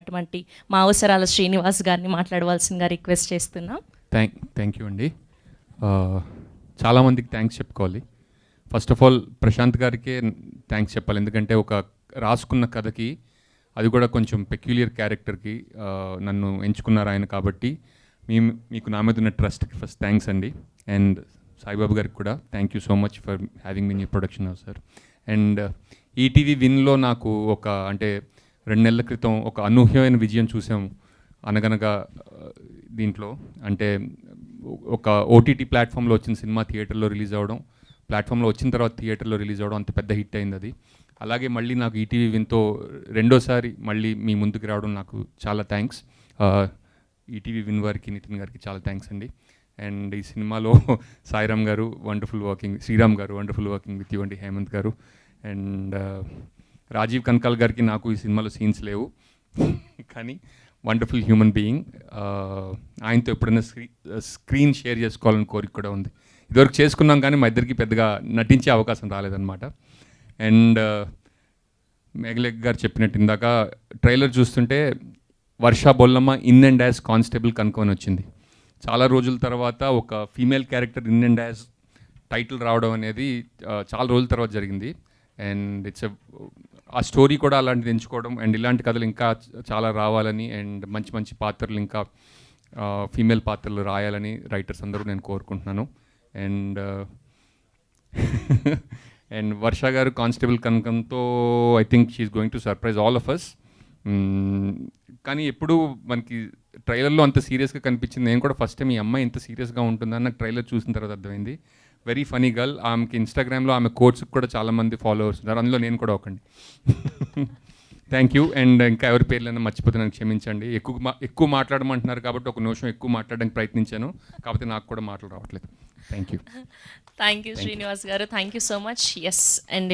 అయినటువంటి మా అవసరాల శ్రీనివాస్ గారిని మాట్లాడవలసిందిగా రిక్వెస్ట్ చేస్తున్నాం. థ్యాంక్ యూ అండి. చాలామందికి థ్యాంక్స్ చెప్పుకోవాలి. ఫస్ట్ ఆఫ్ ఆల్ ప్రశాంత్ గారికే థ్యాంక్స్ చెప్పాలి, ఎందుకంటే ఒక రాసుకున్న కథకి, అది కూడా కొంచెం పెక్యులియర్ క్యారెక్టర్కి నన్ను ఎంచుకున్నారు ఆయన. కాబట్టి మీకు నా మీద ఉన్న ట్రస్ట్కి ఫస్ట్ థ్యాంక్స్ అండి. అండ్ సాయిబాబు గారికి కూడా thank you so much for having me new production house sir. And ETV విన్లో నాకు అంటే 2 నెలల క్రితం ఒక అనూహ్యమైన విజయం చూసాము. అనగనగా దీంట్లో అంటే ఒక ఓటీటీ ప్లాట్ఫామ్లో వచ్చిన సినిమా థియేటర్లో రిలీజ్ అవ్వడం, ప్లాట్ఫామ్లో వచ్చిన తర్వాత థియేటర్లో రిలీజ్ అవ్వడం అంత పెద్ద హిట్ అయింది అది. అలాగే మళ్ళీ నాకు ఈటీవీ విన్తో రెండోసారి మళ్ళీ మీ ముందుకు రావడం నాకు చాలా థ్యాంక్స్. ఈటీవీ విన్ వారికి, నితిన్ గారికి చాలా థ్యాంక్స్ అండి. అండ్ ఈ సినిమాలో సాయిరామ్ గారు వండర్ఫుల్ వర్కింగ్, శ్రీరామ్ గారు వండర్ఫుల్ వర్కింగ్ విత్ యూ అండి, హేమంత్ గారు. అండ్ రాజీవ్ కనకాల్ గారికి నాకు ఈ సినిమాలో సీన్స్ లేవు, కానీ వండర్ఫుల్ హ్యూమన్ బీయింగ్. ఆయనతో ఎప్పుడైనా స్క్రీన్ షేర్ చేసుకోవాలని కోరిక కూడా ఉంది. ఇదివరకు చేసుకున్నాం కానీ మా ఇద్దరికి పెద్దగా నటించే అవకాశం రాలేదన్నమాట. అండ్ మేఘలేఖ గారు చెప్పినట్టు ఇందాక ట్రైలర్ చూస్తుంటే వర్షా Bollamma in and as constable కనుక్కొని వచ్చింది. చాలా రోజుల తర్వాత ఒక female character in and as title రావడం అనేది చాలా రోజుల తర్వాత జరిగింది. అండ్ ఆ స్టోరీ కూడా అలాంటిది ఎంచుకోవడం, అండ్ ఇలాంటి కథలు ఇంకా చాలా రావాలని, అండ్ మంచి మంచి పాత్రలు ఇంకా ఫీమేల్ పాత్రలు రాయాలని రైటర్స్ అందరూ నేను కోరుకుంటున్నాను. And and Varsha garu constable కనకంతో I think she's going to surprise all of us. కానీ ఎప్పుడు మనకి ట్రైలర్లో అంత సీరియస్గా కనిపించింది. నేను కూడా ఫస్ట్ టైం ఈ అమ్మాయి ఇంత సీరియస్గా ఉంటుందని నాకు ట్రైలర్ చూసిన తర్వాత అర్థమైంది. Very funny girl. ఆమెకి ఇన్స్టాగ్రామ్లో ఆమె కోట్స్కి కూడా చాలామంది ఫాలోవర్స్ ఉన్నారు, అందులో నేను కూడా ఒకండి. Thank you. అండ్ ఇంకా ఎవరి పేర్లైనా మర్చిపోతే నన్ను క్షమించండి. ఎక్కువ మాట్లాడమంటున్నారు కాబట్టి ఒక నిమిషం ఎక్కువ మాట్లాడడానికి ప్రయత్నించాను, కాకపోతే నాకు కూడా మాటలు రావట్లేదు. థ్యాంక్ యూ శ్రీనివాస్ గారు, thank you so much. Yes and